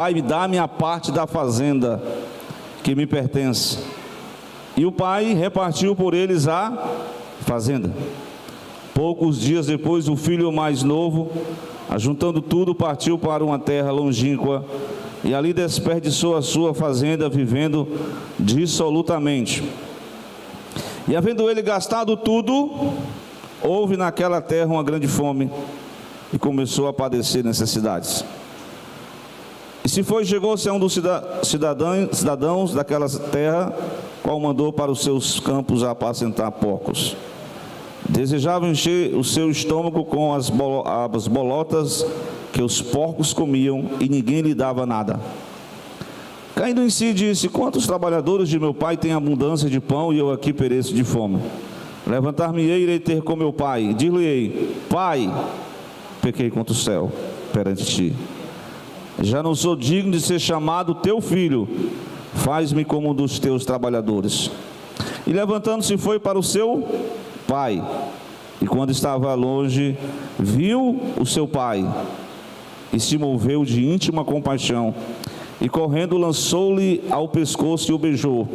Pai, dá-me a parte da fazenda que me pertence. E o pai repartiu por eles a fazenda. Poucos dias depois, o filho mais novo, ajuntando tudo, partiu para uma terra longínqua e ali desperdiçou a sua fazenda, vivendo dissolutamente. E havendo ele gastado tudo, houve naquela terra uma grande fome e começou a padecer necessidades. E se foi, chegou-se a um dos cidadãos daquela terra, qual mandou para os seus campos a apacentar porcos. Desejava encher o seu estômago com as bolotas que os porcos comiam, e ninguém lhe dava nada. Caindo em si, disse: quantos trabalhadores de meu pai têm abundância de pão, e eu aqui pereço de fome? Levantar-me-ei, irei ter com meu pai. Dir-lhe-ei: Pai, pequei contra o céu perante ti. Já não sou digno de ser chamado teu filho. Faz-me como um dos teus trabalhadores. E levantando-se foi para o seu pai. E quando estava longe, viu o seu pai e se moveu de íntima compaixão. E correndo lançou-lhe ao pescoço e o beijou.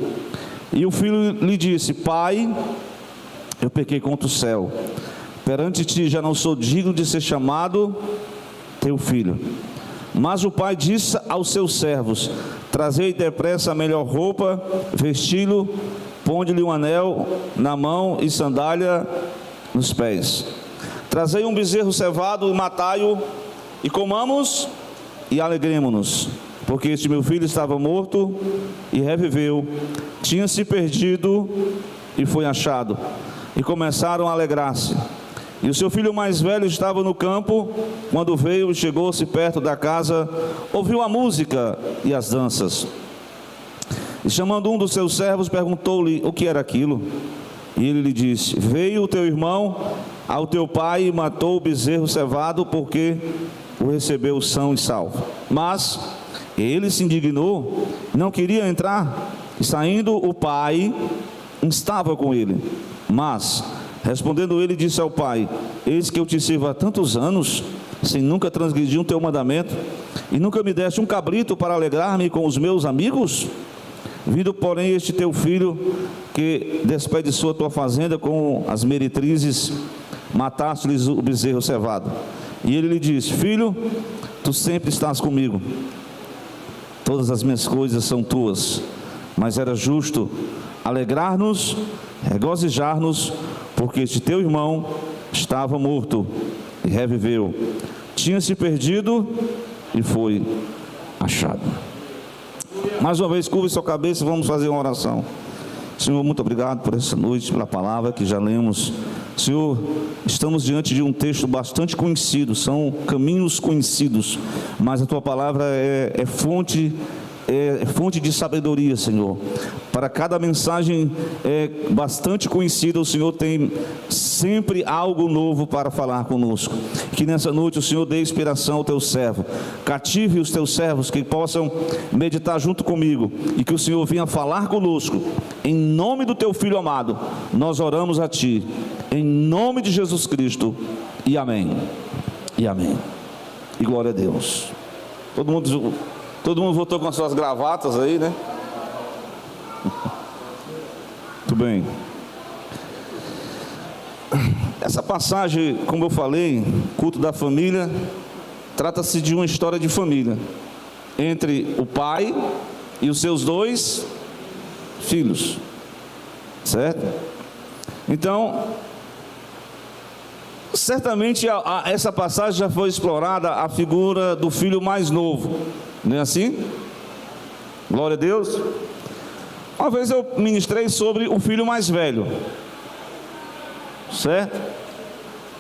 E o filho lhe disse: Pai, eu pequei contra o céu perante ti, já não sou digno de ser chamado teu filho. Mas o pai disse aos seus servos: trazei depressa a melhor roupa, vesti-lo, ponde-lhe um anel na mão e sandália nos pés. Trazei um bezerro cevado e matai-o, e comamos e alegremo-nos, porque este meu filho estava morto e reviveu, tinha se perdido e foi achado. E começaram a alegrar-se. E o seu filho mais velho estava no campo, quando veio e chegou-se perto da casa, ouviu a música e as danças. E chamando um dos seus servos, perguntou-lhe o que era aquilo. E ele lhe disse: veio o teu irmão ao teu pai e matou o bezerro cevado, porque o recebeu são e salvo. Mas ele se indignou, não queria entrar, e saindo o pai estava com ele. Mas respondendo ele, disse ao pai: eis que eu te sirvo há tantos anos, sem nunca transgredir um teu mandamento, e nunca me deste um cabrito para alegrar-me com os meus amigos? Vindo, porém, este teu filho, que desperdiçou a tua fazenda com as meretrizes, mataste-lhes o bezerro cevado. E ele lhe disse: filho, tu sempre estás comigo, todas as minhas coisas são tuas, mas era justo alegrar-nos, regozijar-nos, porque este teu irmão estava morto e reviveu, tinha se perdido e foi achado. Mais uma vez, curva sua cabeça e vamos fazer uma oração. Senhor, muito obrigado por essa noite, pela palavra que já lemos. Senhor, estamos diante de um texto bastante conhecido, são caminhos conhecidos, mas a tua palavra é fonte de sabedoria, Senhor. Para cada mensagem bastante conhecida, o Senhor tem sempre algo novo para falar conosco. Que nessa noite o Senhor dê inspiração ao teu servo, cative os teus servos que possam meditar junto comigo, e que o Senhor venha falar conosco. Em nome do teu Filho amado, nós oramos a ti, em nome de Jesus Cristo, e amém, e amém, e glória a Deus. Todo mundo voltou com as suas gravatas aí, né? Muito bem. Essa passagem, como eu falei, culto da família, trata-se de uma história de família entre o pai e os seus dois filhos, certo? Então, certamente essa passagem já foi explorada a figura do filho mais novo, não é assim? Glória a Deus. Uma vez eu ministrei sobre o filho mais velho, certo?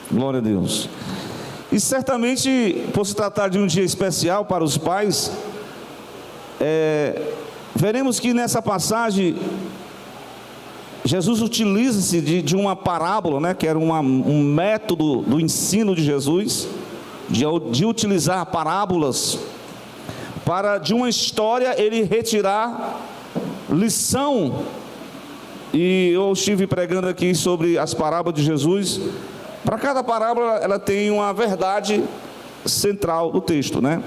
Glória a Deus. E certamente, por se tratar de um dia especial para os pais, veremos que nessa passagem Jesus utiliza-se de uma parábola, né, que era um método do ensino de Jesus, de utilizar parábolas para de uma história ele retirar lição. E eu estive pregando aqui sobre as parábolas de Jesus. Para cada parábola ela tem uma verdade central do texto, né?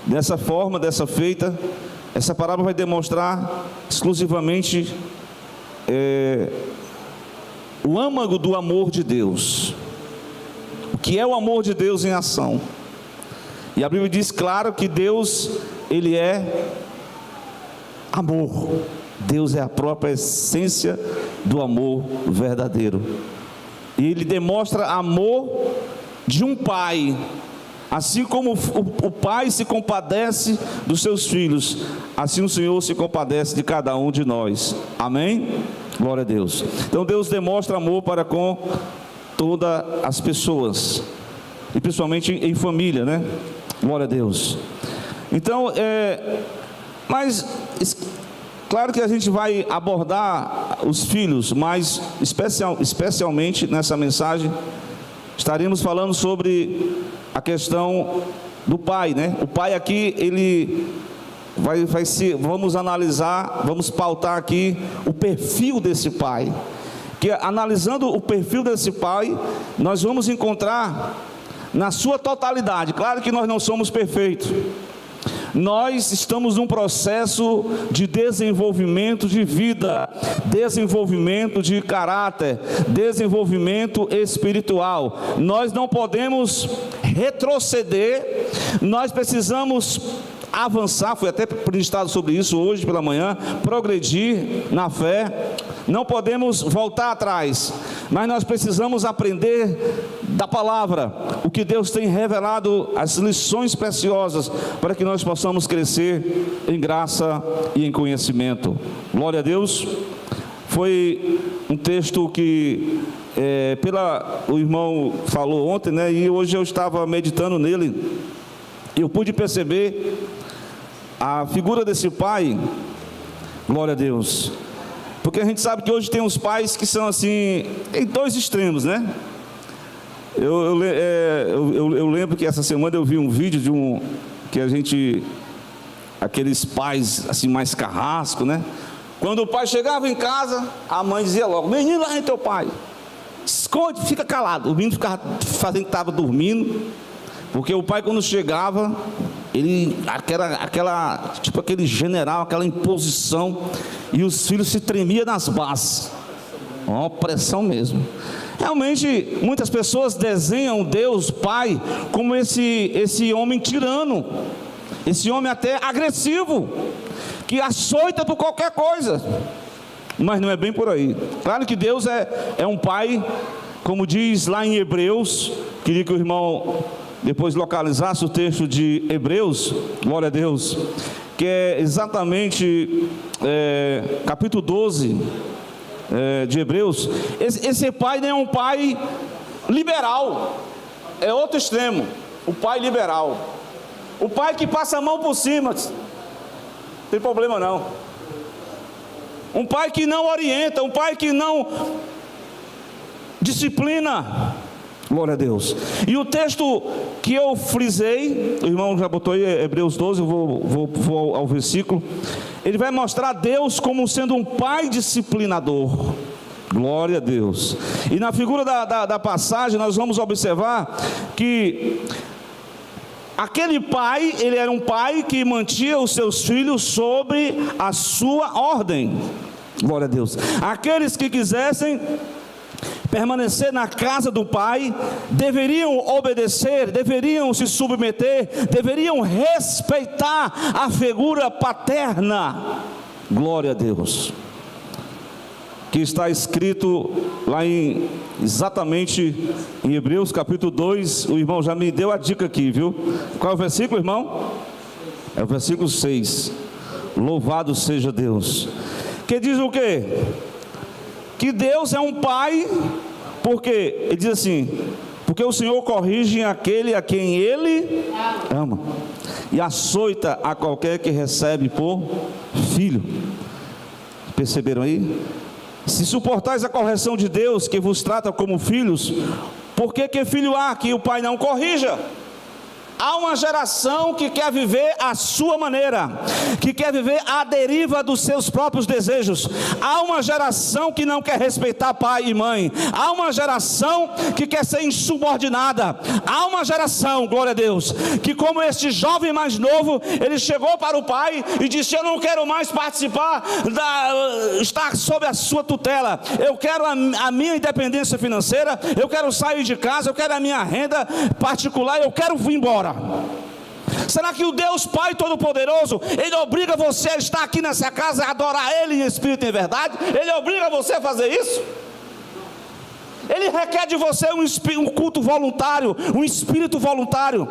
Dessa forma, dessa feita, essa parábola vai demonstrar exclusivamente o âmago do amor de Deus. O que é o amor de Deus em ação? E a Bíblia diz claro que Deus, Ele é amor. Deus é a própria essência do amor verdadeiro. E Ele demonstra amor de um pai. Assim como o pai se compadece dos seus filhos, assim o Senhor se compadece de cada um de nós. Amém? Glória a Deus. Então Deus demonstra amor para com todas as pessoas, e principalmente em família, né? Glória a Deus. Então, mas claro que a gente vai abordar os filhos, mas especialmente nessa mensagem estaremos falando sobre a questão do pai, né? O pai aqui, ele vamos analisar, vamos pautar aqui o perfil desse pai. Que analisando o perfil desse pai, nós vamos encontrar na sua totalidade. Claro que nós não somos perfeitos. Nós estamos num processo de desenvolvimento de vida, desenvolvimento de caráter, desenvolvimento espiritual. Nós não podemos retroceder, nós precisamos avançar. Fui até ministrado sobre isso hoje pela manhã. Progredir na fé. Não podemos voltar atrás, mas nós precisamos aprender da palavra, o que Deus tem revelado, as lições preciosas, para que nós possamos crescer em graça e em conhecimento. Glória a Deus. Foi um texto que o irmão falou ontem, né? E hoje eu estava meditando nele. Eu pude perceber a figura desse pai. Glória a Deus. Porque a gente sabe que hoje tem uns pais que são assim, em dois extremos, né? Eu lembro que essa semana eu vi um vídeo aqueles pais assim mais carrasco, né? Quando o pai chegava em casa, a mãe dizia logo: menino, lá é teu pai, esconde, fica calado. O menino ficava fazendo que estava dormindo, porque o pai, quando chegava, ele, tipo aquele general, aquela imposição, e os filhos se tremiam nas bases. Uma opressão mesmo. Realmente, muitas pessoas desenham Deus, Pai, como esse homem tirano, esse homem até agressivo, que açoita por qualquer coisa. Mas não é bem por aí. Claro que Deus é um Pai, como diz lá em Hebreus. Queria que o irmão depois localizasse o texto de Hebreus, glória a Deus, que é exatamente capítulo 12 de Hebreus. Esse pai não é um pai liberal, é outro extremo, o pai liberal, o pai que passa a mão por cima, não tem problema não, um pai que não orienta, um pai que não disciplina. Glória a Deus. E o texto que eu frisei, o irmão já botou aí, Hebreus 12, eu vou ao versículo. Ele vai mostrar Deus como sendo um pai disciplinador. Glória a Deus. E na figura da passagem nós vamos observar que aquele pai, ele era um pai que mantinha os seus filhos sobre a sua ordem. Glória a Deus. Aqueles que quisessem permanecer na casa do pai, deveriam obedecer, deveriam se submeter, deveriam respeitar a figura paterna. Glória a Deus. Que está escrito lá exatamente em Hebreus capítulo 2, o irmão já me deu a dica aqui, viu? Qual é o versículo, irmão? É o versículo 6. Louvado seja Deus. Que diz o quê? Que Deus é um pai, porque ele diz assim: porque o Senhor corrige aquele a quem Ele ama, e açoita a qualquer que recebe por filho. Perceberam aí? Se suportais a correção de Deus, que vos trata como filhos, por que filho há que o pai não corrija? Há uma geração que quer viver a sua maneira, que quer viver à deriva dos seus próprios desejos. Há uma geração que não quer respeitar pai e mãe. Há uma geração que quer ser insubordinada. Há uma geração, glória a Deus, que como este jovem mais novo, ele chegou para o pai e disse: eu não quero mais participar, estar sob a sua tutela. Eu quero a minha independência financeira, eu quero sair de casa, eu quero a minha renda particular, eu quero vir embora. Será que o Deus Pai Todo-Poderoso, Ele obriga você a estar aqui nessa casa, a adorar Ele em espírito e em verdade? Ele obriga você a fazer isso? Ele requer de você um culto voluntário, um espírito voluntário.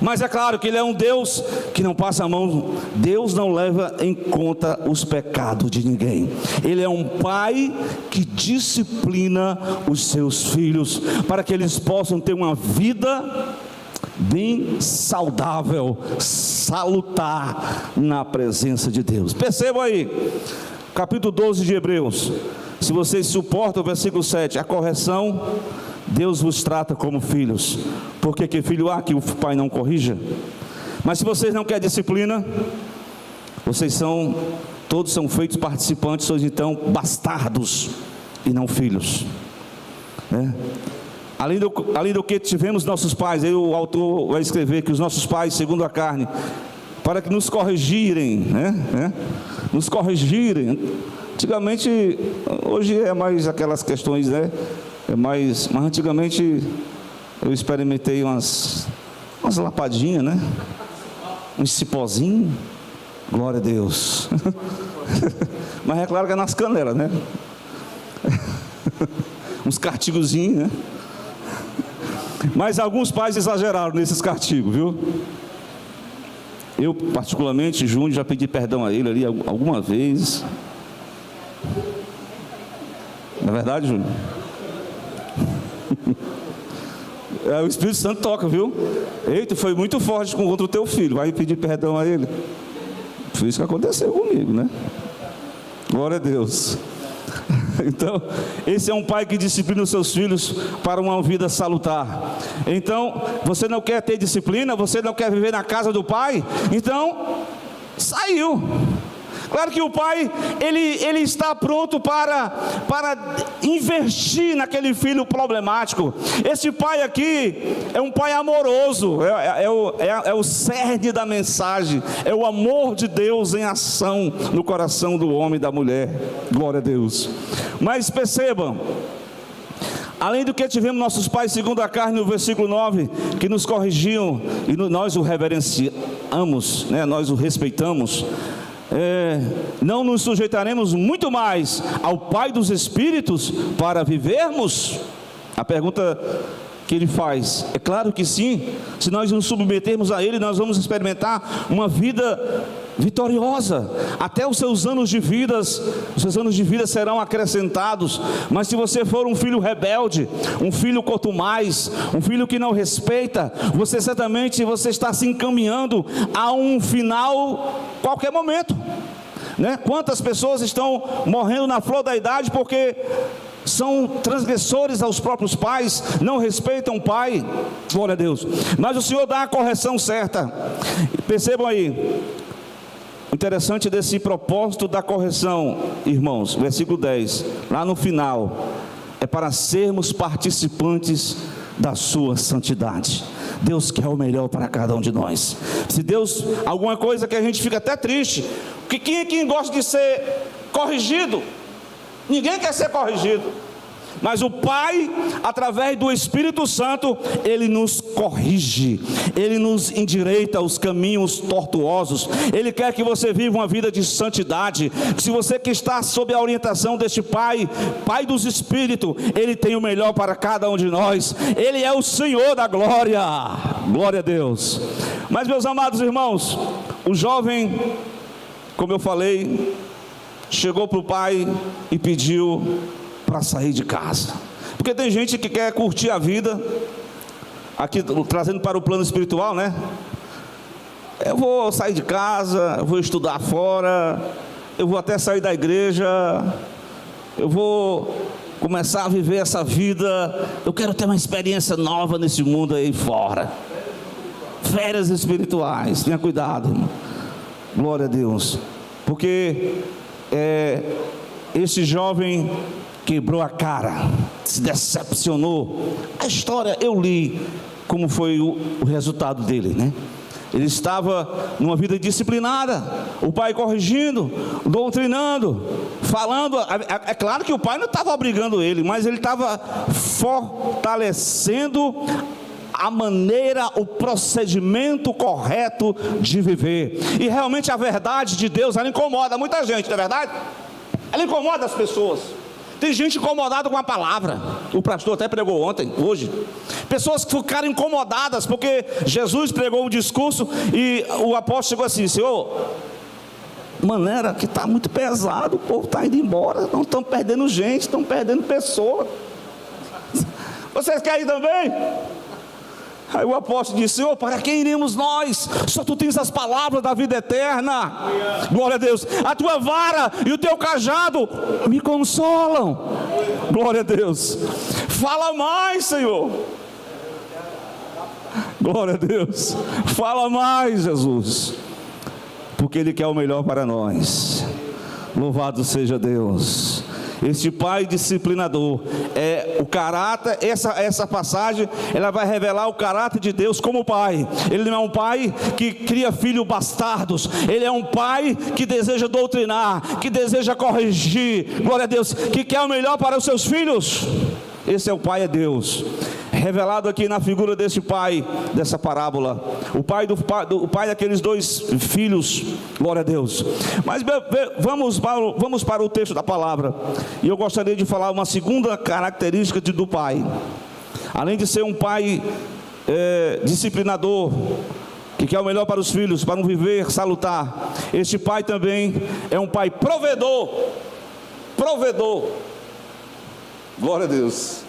Mas é claro que Ele é um Deus que não passa a mão. Deus não leva em conta os pecados de ninguém. Ele é um pai que disciplina os seus filhos, para que eles possam ter uma vida bem saudável, salutar na presença de Deus. Percebam aí, capítulo 12 de Hebreus. Se vocês suportam o versículo 7, a correção, Deus vos trata como filhos. Porque que filho há que o pai não corrija? Mas se vocês não querem disciplina, todos são feitos participantes, sois então bastardos e não filhos, né? Além do que tivemos nossos pais, aí o autor vai escrever que os nossos pais, segundo a carne, para que nos corrigirem, né? Nos corrigirem. Antigamente, hoje é mais aquelas questões, né? Mas antigamente eu experimentei umas lapadinhas, né? Um cipózinho, glória a Deus. Mas é claro que é nas canelas, né? Uns castigozinhos, né? Mas alguns pais exageraram nesses castigos, viu? Eu particularmente, Júnior, já pedi perdão a ele ali alguma vez. Não é verdade, Júnior? O Espírito Santo toca, viu? Eita, foi muito forte contra o teu filho, vai pedir perdão a ele. Foi isso que aconteceu comigo, né? Glória a Deus. Então, esse é um pai que disciplina os seus filhos para uma vida salutar. Então, você não quer ter disciplina, você não quer viver na casa do pai, então, saiu. Claro que o pai, ele está pronto para investir naquele filho problemático. Esse pai aqui é um pai amoroso, é o cerne da mensagem, é o amor de Deus em ação no coração do homem e da mulher, glória a Deus. Mas percebam, além do que tivemos nossos pais segundo a carne, no versículo 9, que nos corrigiam, e nós o reverenciamos, né? Nós o respeitamos, não nos sujeitaremos muito mais ao Pai dos Espíritos para vivermos? A pergunta que ele faz, é claro que sim. Se nós nos submetermos a Ele, nós vamos experimentar uma vida vitoriosa. Até os seus anos de vida serão acrescentados. Mas se você for um filho rebelde, um filho contumaz, um filho que não respeita, você certamente está se encaminhando a um final qualquer momento, né? Quantas pessoas estão morrendo na flor da idade porque são transgressores aos próprios pais, não respeitam o pai, glória a Deus. Mas o Senhor dá a correção certa. Percebam aí, o interessante desse propósito da correção, irmãos, versículo 10, lá no final, é para sermos participantes da sua santidade. Deus quer o melhor para cada um de nós. Se Deus, alguma coisa que a gente fica até triste, porque quem gosta de ser corrigido? Ninguém quer ser corrigido. Mas o Pai, através do Espírito Santo, Ele nos corrige, Ele nos endireita os caminhos tortuosos. Ele quer que você viva uma vida de santidade. Se você que está sob a orientação deste Pai, Pai dos Espíritos, Ele tem o melhor para cada um de nós. Ele é o Senhor da glória, glória a Deus. Mas meus amados irmãos, o jovem, como eu falei, chegou para o pai e pediu para sair de casa, porque tem gente que quer curtir a vida, aqui trazendo para o plano espiritual, né? Eu vou sair de casa, eu vou estudar fora, eu vou até sair da igreja, eu vou começar a viver essa vida, eu quero ter uma experiência nova nesse mundo aí fora. férias espirituais. Tenha cuidado, irmão. Glória a Deus. Porque esse jovem quebrou a cara, se decepcionou. A história eu li como foi o resultado dele, né? Ele estava numa vida disciplinada, o pai corrigindo, doutrinando, falando. É claro que o pai não estava obrigando ele, mas ele estava fortalecendo a maneira, o procedimento correto de viver. E realmente a verdade de Deus, ela incomoda muita gente, não é verdade? Ela incomoda as pessoas. Tem gente incomodada com a palavra. O pastor até pregou hoje. Pessoas que ficaram incomodadas porque Jesus pregou o discurso e o apóstolo chegou assim: Senhor, maneira que está muito pesado, o povo está indo embora, não estão perdendo gente, estão perdendo pessoas. Vocês querem ir também? Aí o apóstolo disse: Senhor, para quem iremos nós? Só tu tens as palavras da vida eterna. Glória a Deus. A tua vara e o teu cajado me consolam. Glória a Deus. Fala mais, Senhor. Glória a Deus. Fala mais, Jesus, porque Ele quer o melhor para nós. Louvado seja Deus. Este pai disciplinador, o caráter, essa passagem, ela vai revelar o caráter de Deus como pai. Ele não é um pai que cria filhos bastardos, ele é um pai que deseja doutrinar, que deseja corrigir, glória a Deus, que quer o melhor para os seus filhos. Esse é o pai, é Deus, revelado aqui na figura desse pai, dessa parábola, o pai daqueles dois filhos, glória a Deus. Mas vamos para o texto da palavra, e eu gostaria de falar uma segunda característica do pai. Além de ser um pai disciplinador, que quer o melhor para os filhos, para um viver salutar, este pai também é um pai provedor, glória a Deus.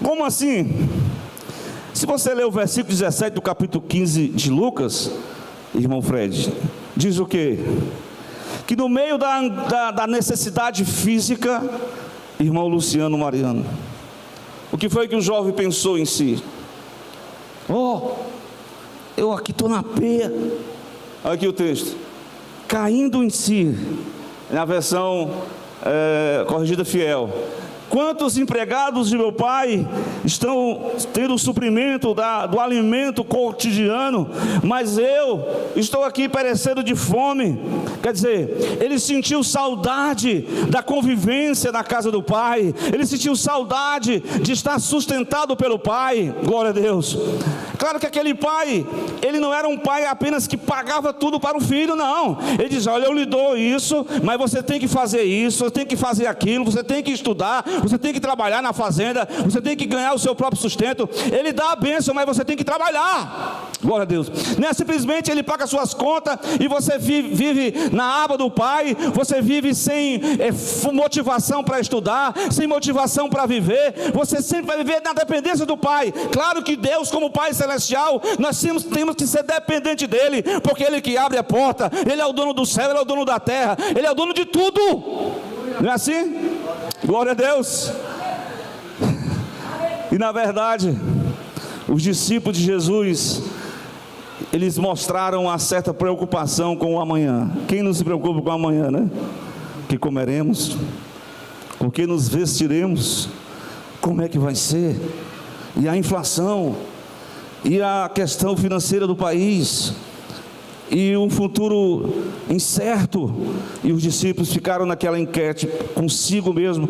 Como assim? Se você ler o versículo 17 do capítulo 15 de Lucas, irmão Fred, diz o quê? Que no meio da necessidade física, irmão Luciano Mariano, o que foi que o jovem pensou em si? Eu aqui estou na peia. Aqui o texto, caindo em si, na versão corrigida fiel: quantos empregados de meu pai estão tendo o suprimento do alimento cotidiano, mas eu estou aqui perecendo de fome. Quer dizer, ele sentiu saudade da convivência na casa do pai, ele sentiu saudade de estar sustentado pelo pai, glória a Deus. Claro que aquele pai, ele não era um pai apenas que pagava tudo para o filho, não. Ele diz: olha, eu lhe dou isso, mas você tem que fazer isso, você tem que fazer aquilo, você tem que estudar, você tem que trabalhar na fazenda, você tem que ganhar o seu próprio sustento. Ele dá a bênção, mas você tem que trabalhar, glória a Deus. Não é simplesmente ele paga suas contas e você vive na aba do pai, você vive sem motivação para estudar, sem motivação para viver, você sempre vai viver na dependência do pai. Claro que Deus, como Pai Celestial, nós temos que ser dependente dele, porque ele que abre a porta, ele é o dono do céu, ele é o dono da terra, ele é o dono de tudo. Não é assim? Glória a Deus. E na verdade, os discípulos de Jesus, eles mostraram uma certa preocupação com o amanhã. Quem não se preocupa com o amanhã, né? O que comeremos, com que nos vestiremos, como é que vai ser, e a inflação, e a questão financeira do país, e um futuro incerto. E os discípulos ficaram naquela enquete consigo mesmo,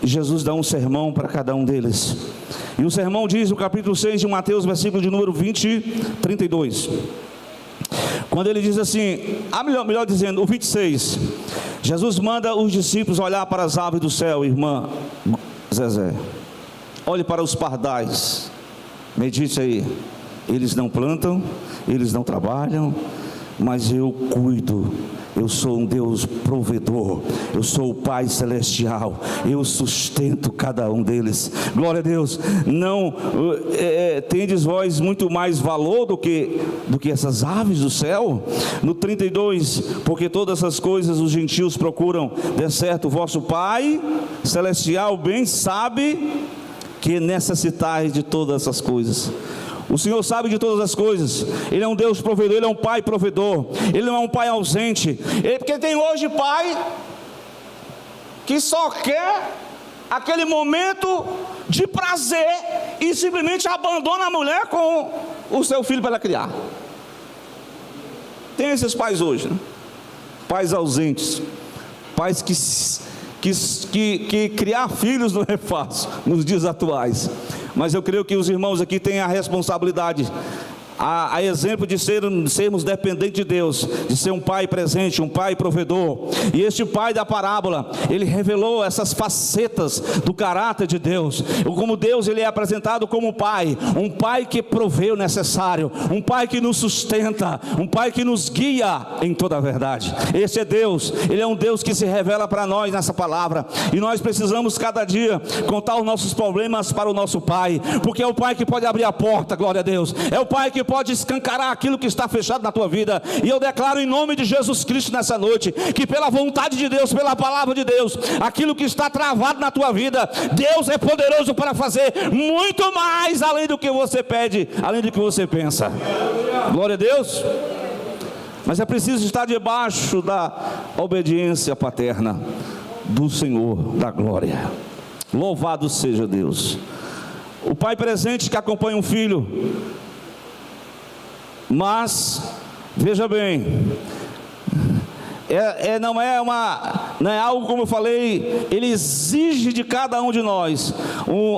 e Jesus dá um sermão para cada um deles. E o sermão diz no capítulo 6 de Mateus, versículo de número 32, quando ele diz assim, melhor dizendo, o 26, Jesus manda os discípulos olhar para as aves do céu. Irmã Zezé, olhe para os pardais, medite aí, eles não plantam, eles não trabalham, mas eu cuido. Eu sou um Deus provedor, eu sou o Pai Celestial, eu sustento cada um deles, glória a Deus. Não tendes vós muito mais valor do que essas aves do céu? No 32, porque todas essas coisas os gentios procuram, de certo o vosso Pai Celestial bem sabe que necessitais de todas essas coisas. O Senhor sabe de todas as coisas. Ele é um Deus provedor, Ele é um Pai provedor. Ele não é um Pai ausente. Porque tem hoje pai que só quer aquele momento de prazer e simplesmente abandona a mulher com o seu filho para ela criar. Tem esses pais hoje, né? Pais ausentes, pais que criar filhos não é fácil nos dias atuais. Mas eu creio que os irmãos aqui têm a responsabilidade, a exemplo de sermos dependentes de Deus, de ser um pai presente, um pai provedor. E este pai da parábola, ele revelou essas facetas do caráter de Deus. Como Deus, ele é apresentado como um pai que provê o necessário, um pai que nos sustenta, um pai que nos guia em toda a verdade. Esse é Deus. Ele é um Deus que se revela para nós nessa palavra, e nós precisamos cada dia contar os nossos problemas para o nosso pai, porque é o pai que pode abrir a porta, glória a Deus. É o pai que pode escancarar aquilo que está fechado na tua vida. E eu declaro em nome de Jesus Cristo nessa noite, que pela vontade de Deus, pela palavra de Deus, aquilo que está travado na tua vida, Deus é poderoso para fazer muito mais além do que você pede, além do que você pensa. Glória a Deus. Mas é preciso estar debaixo da obediência paterna do Senhor da glória. Louvado seja Deus. O pai presente que acompanha um filho. Mas, veja bem, não é algo, como eu falei, ele exige de cada um de nós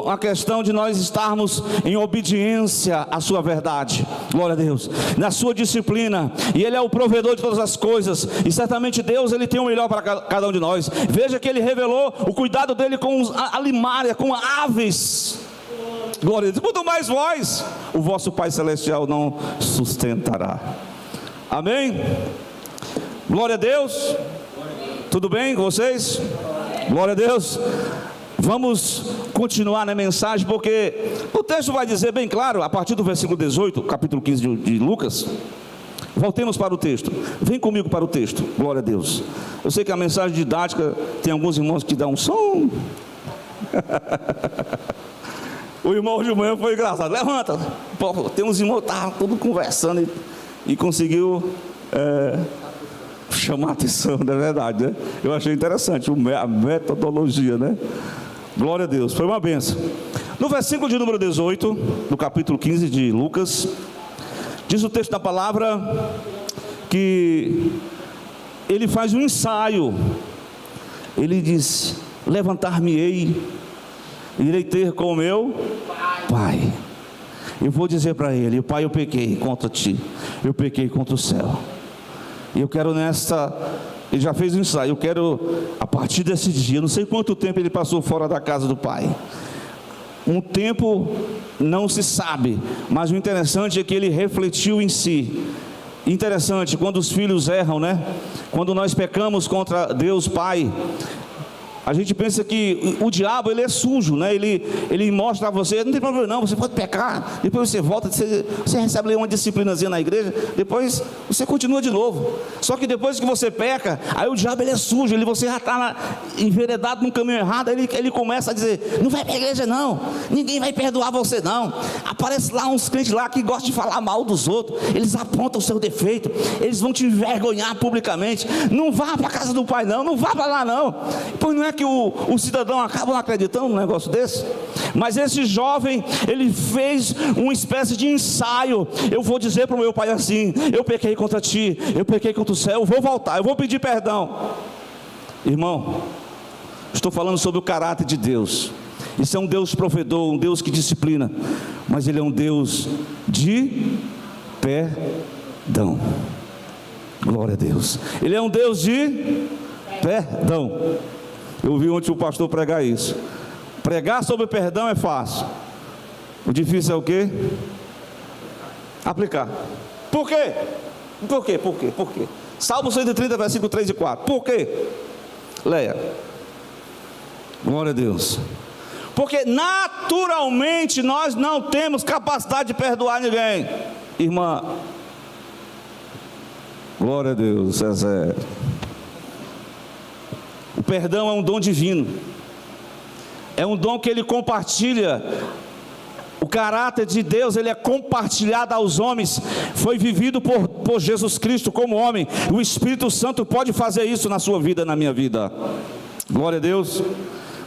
a questão de nós estarmos em obediência à sua verdade, glória a Deus, na sua disciplina. E ele é o provedor de todas as coisas, e certamente Deus, ele tem o melhor para cada um de nós. Veja que ele revelou o cuidado dele com a limária, com aves. Glória a Deus. Muito mais vós, o vosso Pai Celestial não sustentará. Amém? Glória a Deus. Tudo bem com vocês? Glória a Deus. Vamos continuar na mensagem, porque o texto vai dizer bem claro, a partir do versículo 18, capítulo 15 de Lucas. Voltemos para o texto. Vem comigo para o texto. Glória a Deus. Eu sei que a mensagem didática tem alguns irmãos que dão um som. O irmão de manhã foi engraçado. Levanta. Pô, tem uns irmãos que estavam todos conversando e conseguiu chamar a atenção, não é verdade, né? Eu achei interessante a metodologia, né? Glória a Deus, foi uma benção. No versículo de número 18, do capítulo 15 de Lucas, diz o texto da palavra que ele faz um ensaio. Ele diz: levantar-me-ei, irei ter com o meu pai. Eu vou dizer para ele: pai, eu pequei contra ti, eu pequei contra o céu. E eu quero ele já fez o ensaio, eu quero, a partir desse dia, não sei quanto tempo ele passou fora da casa do pai. Um tempo não se sabe, mas o interessante é que ele refletiu em si. Interessante, quando os filhos erram, né? Quando nós pecamos contra Deus Pai, a gente pensa que o diabo, ele é sujo, né? Ele mostra a você: não tem problema não, você pode pecar, depois você volta, você recebe uma disciplinazinha na igreja, depois você continua de novo. Só que depois que você peca, aí o diabo, ele é sujo, você já está enveredado no caminho errado. Ele começa a dizer: não vai para a igreja não, ninguém vai perdoar você não. Aparece lá uns crentes lá que gostam de falar mal dos outros, eles apontam o seu defeito, eles vão te envergonhar publicamente. Não vá para a casa do pai não, não vá para lá não. Pois não é que o cidadão acaba não acreditando num negócio desse? Mas esse jovem, ele fez uma espécie de ensaio. Eu vou dizer para o meu pai assim: eu pequei contra ti, eu pequei contra o céu, eu vou voltar, eu vou pedir perdão. Irmão, estou falando sobre o caráter de Deus. Isso é um Deus provedor, um Deus que disciplina, mas ele é um Deus de perdão. Glória a Deus. Ele é um Deus de perdão. Eu ouvi ontem o pastor pregar isso. Pregar sobre perdão é fácil, o difícil é o quê? Aplicar. Por quê? Por quê? Por quê? Por quê? Salmo 130, versículo 3 e 4. Por quê? Leia. Glória a Deus. Porque naturalmente nós não temos capacidade de perdoar ninguém. Irmã, glória a Deus, Zezé. O perdão é um dom divino. É um dom que ele compartilha O caráter de Deus, ele é compartilhado aos homens, foi vivido por Jesus Cristo como homem. O Espírito Santo pode fazer isso na sua vida, na minha vida. Glória a Deus.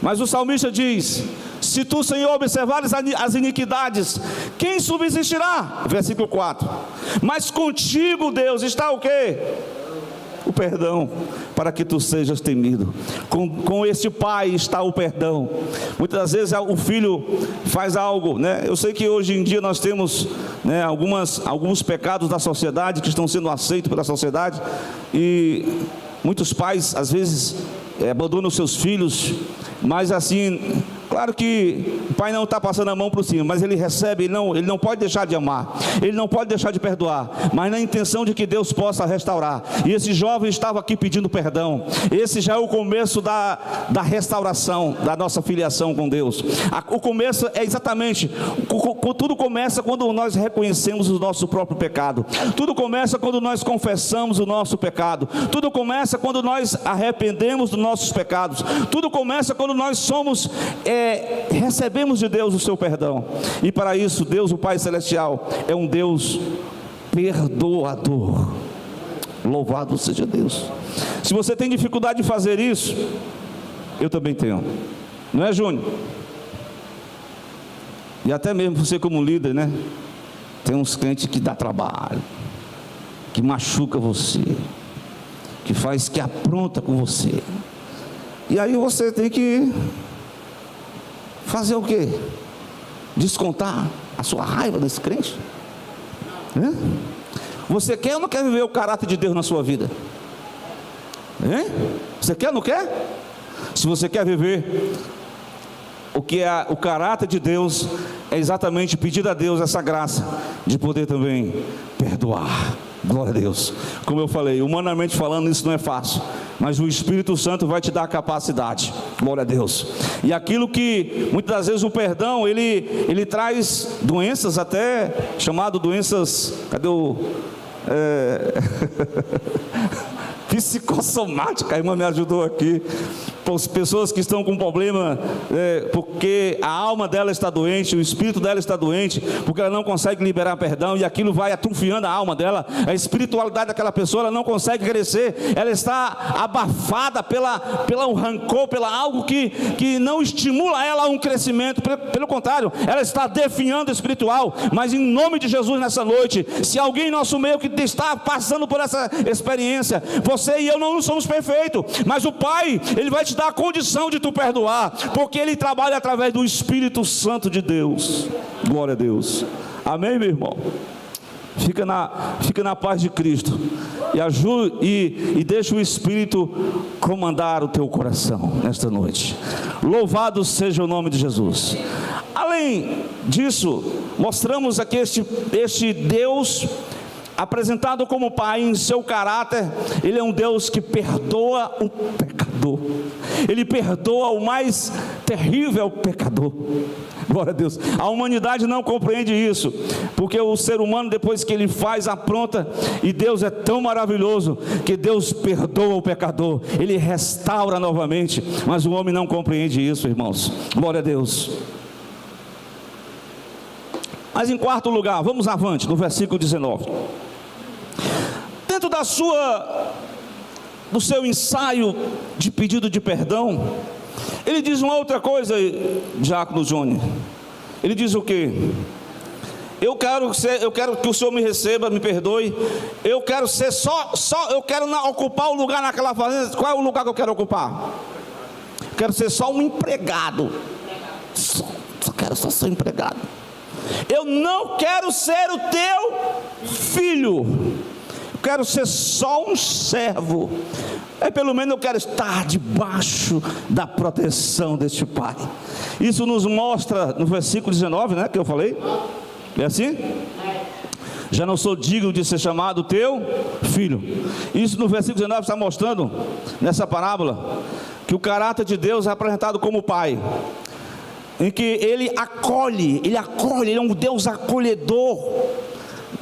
Mas o salmista diz: se tu, Senhor, observares as iniquidades, quem subsistirá? Versículo 4. Mas contigo, Deus, está o quê? O perdão, para que tu sejas temido. Com este pai está o perdão. Muitas das vezes o filho faz algo, né? Eu sei que hoje em dia nós temos, né, alguns pecados da sociedade que estão sendo aceitos pela sociedade, e muitos pais às vezes abandonam seus filhos, mas assim, claro que o pai não está passando a mão por cima, mas ele recebe, ele não pode deixar de amar, ele não pode deixar de perdoar, mas na intenção de que Deus possa restaurar. E esse jovem estava aqui pedindo perdão. Esse já é o começo da restauração, da nossa filiação com Deus. O começo é exatamente, tudo começa quando nós reconhecemos o nosso próprio pecado, tudo começa quando nós confessamos o nosso pecado, tudo começa quando nós arrependemos dos nossos pecados, tudo começa quando nós somos recebemos de Deus o seu perdão. E para isso Deus, o Pai Celestial, é um Deus perdoador. Louvado seja Deus. Se você tem dificuldade de fazer isso, eu também tenho, não é, Júnior? E até mesmo você como líder, né? Tem uns crentes que dá trabalho, que machuca você, que apronta com você, e aí você tem que fazer o quê? Descontar a sua raiva desse crente? Você quer ou não quer viver o caráter de Deus na sua vida? Você quer ou não quer? Se você quer viver o que é o caráter de Deus, é exatamente pedir a Deus essa graça de poder também perdoar. Glória a Deus. Como eu falei, humanamente falando, isso não é fácil, mas o Espírito Santo vai te dar a capacidade. Glória a Deus. E aquilo que muitas das vezes o perdão, ele traz doenças, até chamado doenças, cadê o psicossomática, a irmã me ajudou aqui. Pessoas que estão com problema, porque a alma dela está doente, o espírito dela está doente, porque ela não consegue liberar perdão, e aquilo vai atrofiando a alma dela, a espiritualidade daquela pessoa, ela não consegue crescer, ela está abafada pelo rancor, pela algo que não estimula ela a um crescimento, pelo contrário, ela está definhando espiritual. Mas em nome de Jesus, nessa noite, se alguém em nosso meio que está passando por essa experiência, você e eu não somos perfeitos, mas o Pai, Ele vai te dar a condição de tu perdoar, porque Ele trabalha através do Espírito Santo de Deus. Glória a Deus. Amém, meu irmão? Fica na paz de Cristo e deixa o Espírito comandar o teu coração nesta noite. Louvado seja o nome de Jesus. Além disso, mostramos aqui este Deus apresentado como Pai em seu caráter. Ele é um Deus que perdoa o pecador, Ele perdoa o mais terrível pecador. Glória a Deus. A humanidade não compreende isso, porque o ser humano, depois que ele faz, apronta, e Deus é tão maravilhoso que Deus perdoa o pecador, Ele restaura novamente, mas o homem não compreende isso, irmãos. Glória a Deus. Mas em quarto lugar, vamos avante, no versículo 19. Dentro do seu ensaio de pedido de perdão, ele diz uma outra coisa, Diácono Júnior. Ele diz o quê? Eu quero que o Senhor me receba, me perdoe. Eu quero ser eu quero ocupar o lugar naquela fazenda. Qual é o lugar que eu quero ocupar? Eu quero ser só um empregado. Quero só ser empregado. Eu não quero ser o teu filho. Eu quero ser só um servo. Pelo menos eu quero estar debaixo da proteção deste Pai. Isso nos mostra no versículo 19, né, que eu falei. É assim? Já não sou digno de ser chamado teu filho. Isso no versículo 19 está mostrando, nessa parábola, que o caráter de Deus é apresentado como Pai, em que Ele acolhe, Ele é um Deus acolhedor.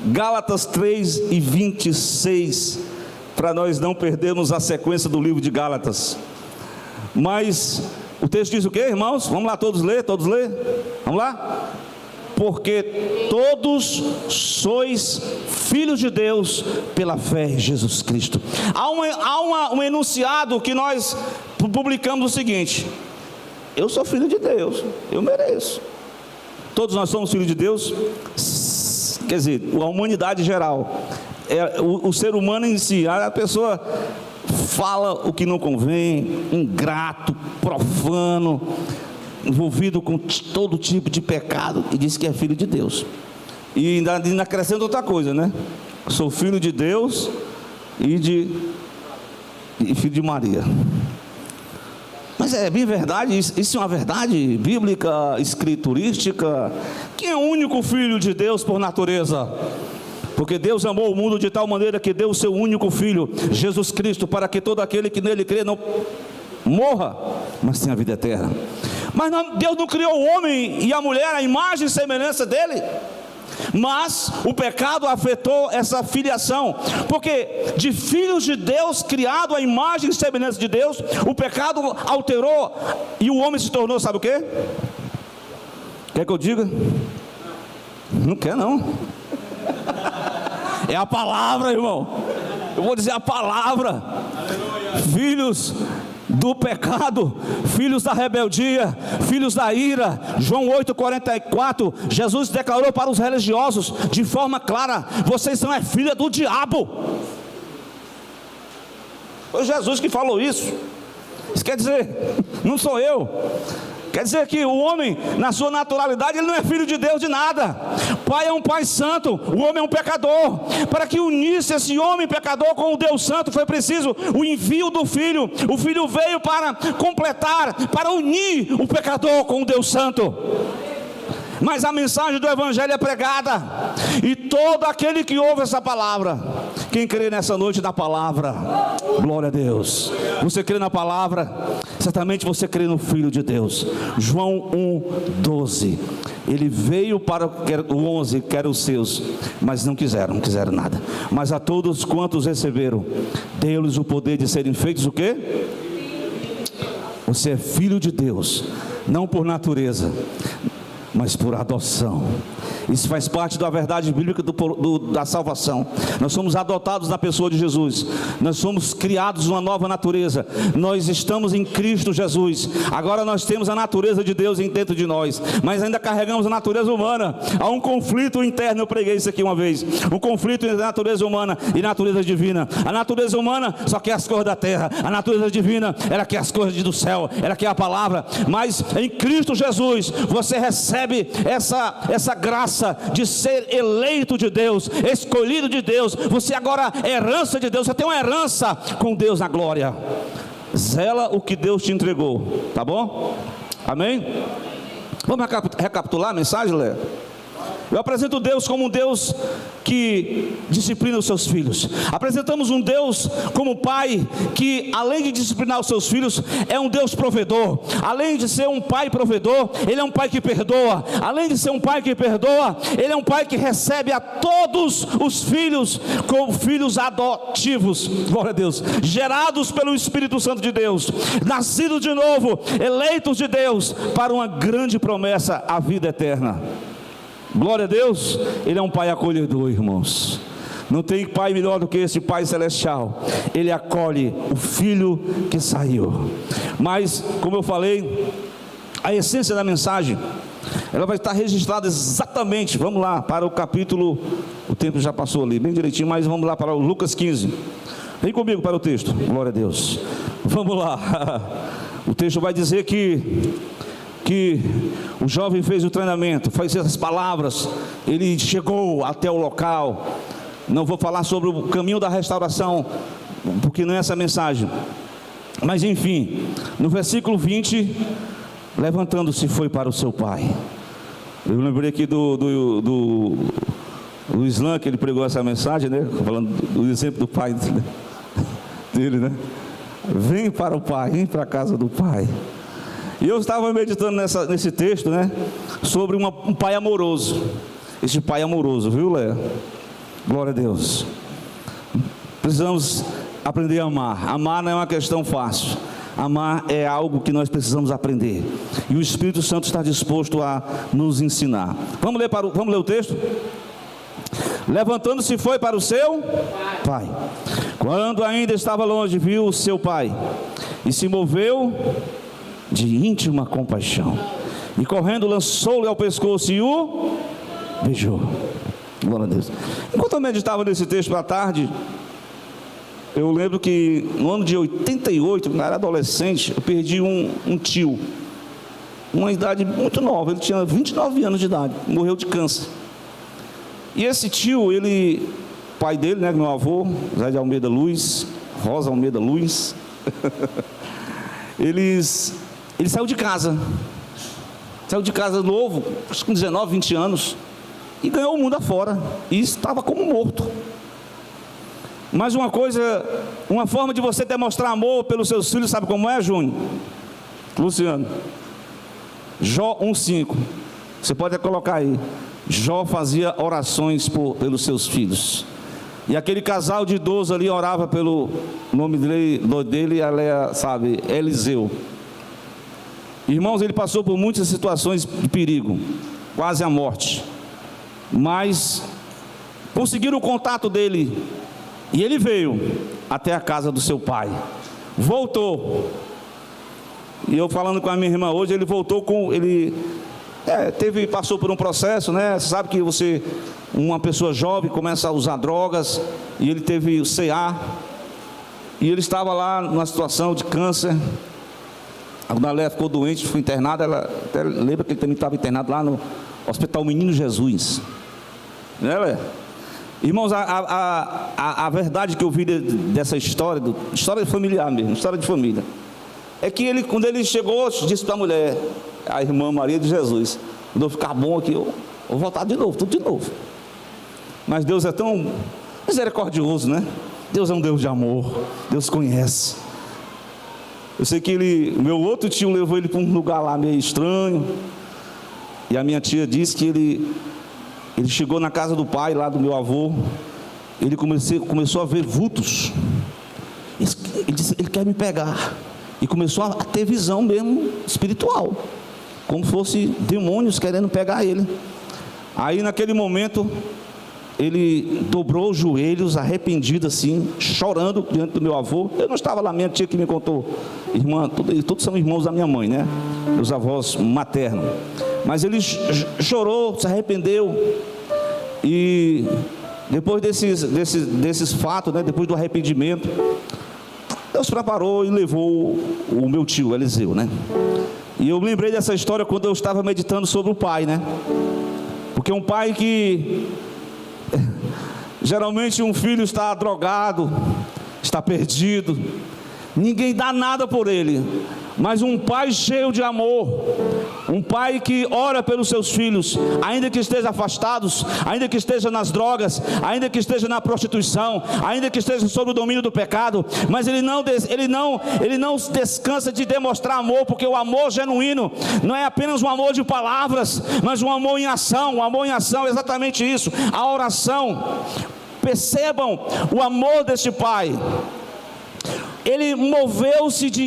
Gálatas 3:26, para nós não perdermos a sequência do livro de Gálatas. Mas o texto diz o que, irmãos? Vamos lá, todos ler? Vamos lá? porque todos sois filhos de Deus pela fé em Jesus Cristo. Há um enunciado que nós publicamos o seguinte: eu sou filho de Deus, eu mereço. Todos nós somos filhos de Deus, quer dizer, a humanidade em geral, o ser humano em si. A pessoa fala o que não convém, ingrato, profano, envolvido com todo tipo de pecado, e diz que é filho de Deus. E ainda acrescenta outra coisa, né? Sou filho de Deus e filho de Maria. Mas é bem verdade, isso é uma verdade bíblica, escriturística. Quem é o único filho de Deus por natureza? Porque Deus amou o mundo de tal maneira que deu o seu único filho, Jesus Cristo, para que todo aquele que nele crê não morra, mas tenha vida eterna. Mas Deus não criou o homem e a mulher à imagem e semelhança dele. Mas o pecado afetou essa filiação, porque de filhos de Deus, criado à imagem e semelhança de Deus, o pecado alterou e o homem se tornou, sabe o quê? Quer que eu diga? Não quer não. É a palavra, irmão. Eu vou dizer a palavra. Filhos do pecado, filhos da rebeldia, filhos da ira. João 8,44, Jesus declarou para os religiosos de forma clara: vocês são filha do diabo. Foi Jesus que falou isso. Isso quer dizer, não sou eu. Quer dizer que o homem, na sua naturalidade, ele não é filho de Deus de nada. Pai é um pai santo, o homem é um pecador. Para que unisse esse homem pecador com o Deus santo, foi preciso o envio do Filho. O Filho veio para completar, para unir o pecador com o Deus santo. Mas a mensagem do Evangelho é pregada, e todo aquele que ouve essa palavra, quem crê nessa noite na palavra, glória a Deus. Você crê na palavra, certamente você crê no Filho de Deus. João 1,12. Ele veio para o 11, que eram os seus, mas não quiseram nada. Mas a todos quantos receberam, deu-lhes o poder de serem feitos o quê? Você é filho de Deus, não por natureza, mas por adoção. Isso faz parte da verdade bíblica da salvação. Nós somos adotados na pessoa de Jesus. Nós somos criados uma nova natureza. Nós estamos em Cristo Jesus. Agora nós temos a natureza de Deus dentro de nós, mas ainda carregamos a natureza humana. Há um conflito interno. Eu preguei isso aqui uma vez. Um conflito entre a natureza humana e a natureza divina. A natureza humana só quer as coisas da terra. A natureza divina, ela quer as coisas do céu. Ela quer a palavra. Mas em Cristo Jesus você recebe essa graça de ser eleito de Deus, escolhido de Deus. Você agora é herança de Deus. Você tem uma herança com Deus na glória. Zela o que Deus te entregou, tá bom? Amém? Vamos recapitular a mensagem, Léo? Eu apresento Deus como um Deus que disciplina os seus filhos. Apresentamos um Deus como Pai que, além de disciplinar os seus filhos, é um Deus provedor. Além de ser um Pai provedor, Ele é um Pai que perdoa. Além de ser um Pai que perdoa, Ele é um Pai que recebe a todos os filhos como filhos adotivos. Glória a Deus. Gerados pelo Espírito Santo de Deus, nascidos de novo, eleitos de Deus para uma grande promessa, a vida eterna. Glória a Deus. Ele é um Pai acolhedor, irmãos. Não tem pai melhor do que esse Pai celestial. Ele acolhe o filho que saiu. Mas, como eu falei, a essência da mensagem, ela vai estar registrada exatamente. Vamos lá para o capítulo. O tempo já passou ali bem direitinho, mas vamos lá para o Lucas 15. Vem comigo para o texto. Glória a Deus. Vamos lá. O texto vai dizer que o jovem fez o treinamento, fez essas palavras, ele chegou até o local. Não vou falar sobre o caminho da restauração, porque não é essa a mensagem. Mas enfim, no versículo 20, levantando-se foi para o seu pai. Eu lembrei aqui do Islã, que ele pregou essa mensagem, né? Falando do exemplo do pai dele, né? Vem para o pai, vem para a casa do pai. E eu estava meditando nesse texto, né? Sobre um pai amoroso. Esse pai amoroso, viu, Léa? Glória a Deus. Precisamos aprender a amar. Amar não é uma questão fácil. Amar é algo que nós precisamos aprender, e o Espírito Santo está disposto a nos ensinar. Vamos ler o texto? Levantando-se foi para o seu pai. Quando ainda estava longe, viu o seu pai e se moveu de íntima compaixão, e correndo lançou-lhe ao pescoço e o beijou. Glória a Deus. Enquanto eu meditava nesse texto à tarde, eu lembro que no ano de 88, quando eu era adolescente, eu perdi um tio, uma idade muito nova, ele tinha 29 anos de idade, morreu de câncer. E esse tio, pai dele, né, meu avô, Zé de Almeida Luz, Rosa Almeida Luz, ele saiu de casa novo, acho que com 19, 20 anos, e ganhou o mundo afora, e estava como morto. Mas uma forma de você demonstrar amor pelos seus filhos, sabe como é, Júnior? Luciano, Jó 1,5, você pode colocar aí. Jó fazia orações pelos seus filhos, e aquele casal de idosos ali orava pelo nome dele, sabe, Eliseu. Irmãos, ele passou por muitas situações de perigo, quase a morte, mas conseguiram o contato dele, e ele veio até a casa do seu pai, voltou. E eu falando com a minha irmã hoje, ele voltou passou por um processo, né? Você sabe que uma pessoa jovem começa a usar drogas, e ele teve o CA, e ele estava lá numa situação de câncer. Quando a Léa ficou doente, foi internada, ela até lembra que ele também estava internado lá no Hospital Menino Jesus, né, Léa? Irmãos, a verdade que eu vi dessa história familiar mesmo, história de família, é que quando ele chegou, disse para a mulher, a irmã Maria de Jesus: quando eu ficar bom aqui, eu vou voltar de novo, tudo de novo. Mas Deus é tão misericordioso, né? Deus é um Deus de amor, Deus conhece. Eu sei que meu outro tio levou ele para um lugar lá meio estranho, e a minha tia disse que ele chegou na casa do pai, lá do meu avô, ele começou a ver vultos. Ele disse: ele quer me pegar. E começou a ter visão mesmo espiritual, como fosse demônios querendo pegar ele. Aí naquele momento, ele dobrou os joelhos, arrependido assim, chorando diante do meu avô. Eu não estava lá, minha tia que me contou. Irmã, todos são irmãos da minha mãe, né? Meus avós maternos. Mas ele chorou, se arrependeu. E depois desses fatos, né, depois do arrependimento, Deus preparou e levou o meu tio Eliseu, né? E eu lembrei dessa história quando eu estava meditando sobre o pai, né? Porque um pai que geralmente um filho está drogado, está perdido, ninguém dá nada por ele, mas um pai cheio de amor, um pai que ora pelos seus filhos, ainda que esteja afastados, ainda que esteja nas drogas, ainda que esteja na prostituição, ainda que esteja sob o domínio do pecado, mas ele não descansa de demonstrar amor, porque o amor genuíno não é apenas um amor de palavras, mas um amor em ação. Um amor em ação é exatamente isso, a oração. Percebam o amor deste pai. Ele moveu-se de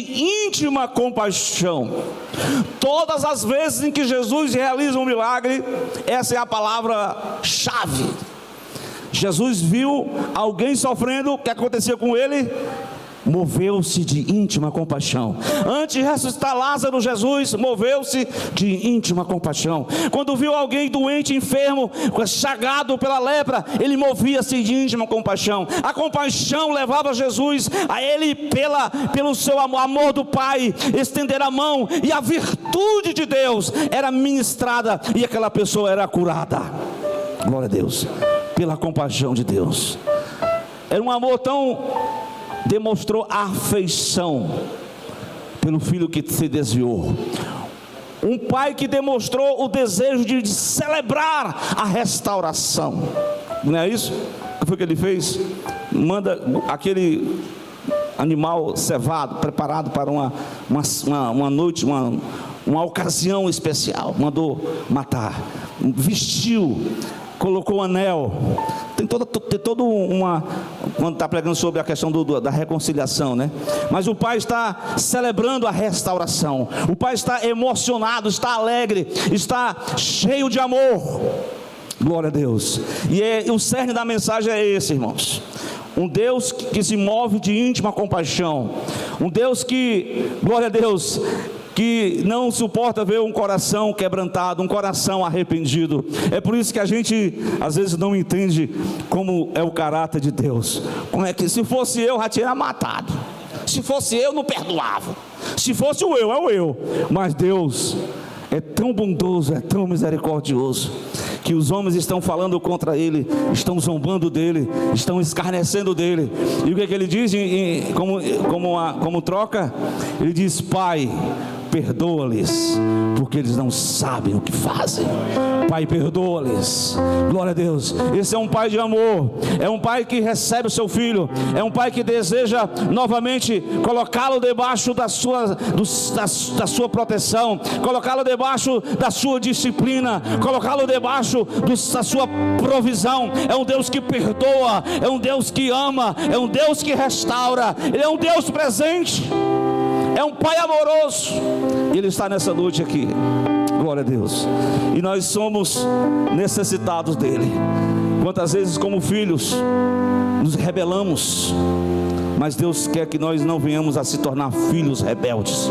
íntima compaixão. Todas as vezes em que Jesus realiza um milagre, essa é a palavra-chave. Jesus viu alguém sofrendo, o que acontecia com ele? Moveu-se de íntima compaixão. Antes de ressuscitar Lázaro, Jesus moveu-se de íntima compaixão. Quando viu alguém doente, enfermo, chagado pela lepra, ele movia-se de íntima compaixão. A compaixão levava Jesus a ele, pelo seu amor do Pai, estender a mão, e a virtude de Deus era ministrada, e aquela pessoa era curada. Glória a Deus, pela compaixão de Deus. Era um amor tão... demonstrou afeição pelo filho que se desviou. Um pai que demonstrou o desejo de celebrar a restauração. Não é isso? O que foi que ele fez? Manda aquele animal cevado, preparado para uma noite, uma ocasião especial. Mandou matar. Vestiu, colocou um anel, Tem todo uma, quando está pregando sobre a questão da reconciliação, né? Mas o pai está celebrando a restauração. O pai está emocionado, está alegre, está cheio de amor. Glória a Deus. E o cerne da mensagem é esse, irmãos. Um Deus que se move de íntima compaixão. Um Deus que, glória a Deus, que não suporta ver um coração quebrantado, um coração arrependido. É por isso que a gente às vezes não entende como é o caráter de Deus. Como é que, se fosse eu, já tinha matado. Se fosse eu, não perdoava. Se fosse o eu, é o eu. Mas Deus é tão bondoso, é tão misericordioso, que os homens estão falando contra ele, estão zombando dele, estão escarnecendo dele. E o que é que ele diz como troca? Ele diz: Pai, perdoa-lhes, porque eles não sabem o que fazem. Pai, perdoa-lhes. Glória a Deus. Esse é um pai de amor. É um pai que recebe o seu filho. É um pai que deseja novamente colocá-lo debaixo da sua proteção, colocá-lo debaixo da sua disciplina, colocá-lo debaixo da sua provisão. É um Deus que perdoa, é um Deus que ama, é um Deus que restaura. Ele é um Deus presente, é um pai amoroso. Ele está nessa noite aqui. Glória a Deus. E nós somos necessitados dele. Quantas vezes como filhos nos rebelamos, mas Deus quer que nós não venhamos a se tornar filhos rebeldes.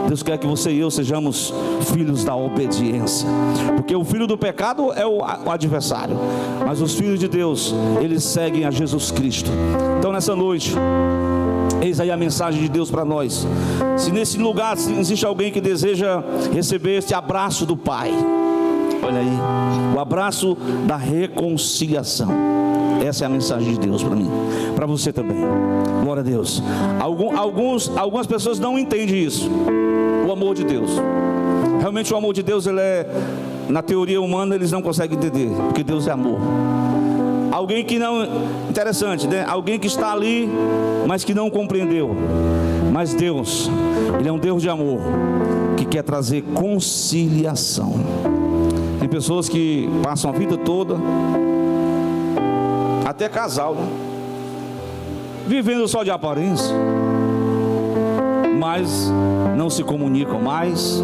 Deus quer que você e eu sejamos filhos da obediência, porque o filho do pecado é o adversário, mas os filhos de Deus, eles seguem a Jesus Cristo. Então nessa noite, eis aí a mensagem de Deus para nós. Se nesse lugar existe alguém que deseja receber este abraço do Pai, olha aí, o abraço da reconciliação. Essa é a mensagem de Deus para mim, para você também. Glória a Deus. Algumas pessoas não entendem isso, o amor de Deus. Realmente o amor de Deus, ele é, na teoria humana eles não conseguem entender, porque Deus é amor. Alguém que não, interessante, né? Alguém que está ali, mas que não compreendeu. Mas Deus, Ele é um Deus de amor, que quer trazer conciliação. Tem pessoas que passam a vida toda, até casal, né? Vivendo só de aparência, mas não se comunicam mais.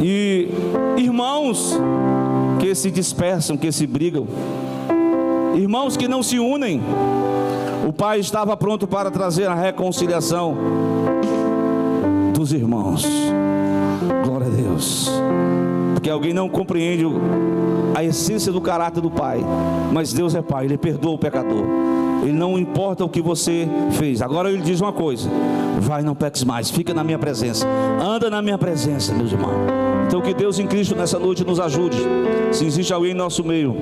E irmãos que se dispersam, que se brigam, irmãos que não se unem. O Pai estava pronto para trazer a reconciliação dos irmãos. Glória a Deus. Porque alguém não compreende a essência do caráter do Pai. Mas Deus é Pai, Ele perdoa o pecador. Ele não importa o que você fez. Agora Ele diz uma coisa: vai, não peques mais, fica na minha presença, anda na minha presença, meus irmãos. Então que Deus em Cristo nessa noite nos ajude. Se existe alguém em nosso meio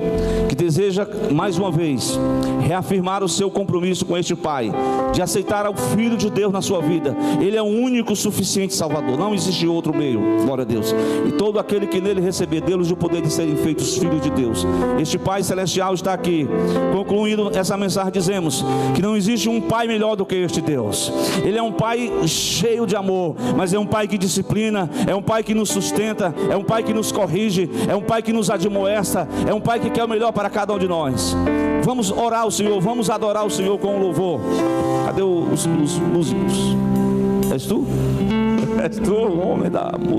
que deseja mais uma vez reafirmar o seu compromisso com este Pai, de aceitar o Filho de Deus na sua vida, Ele é o único suficiente Salvador, não existe outro meio. Glória a Deus. E todo aquele que nele receber, dê-los o poder de serem feitos filhos de Deus. Este Pai Celestial está aqui. Concluindo essa mensagem, dizemos que não existe um Pai melhor do que este Deus. Ele é um Pai cheio de amor, mas é um Pai que disciplina, é um Pai que nos sustenta, é um Pai que nos corrige, é um Pai que nos admoesta, é um Pai que quer o melhor para cada um de nós. Vamos orar ao Senhor, vamos adorar o Senhor com o louvor. Cadê os músicos? És tu? És tu o homem da música?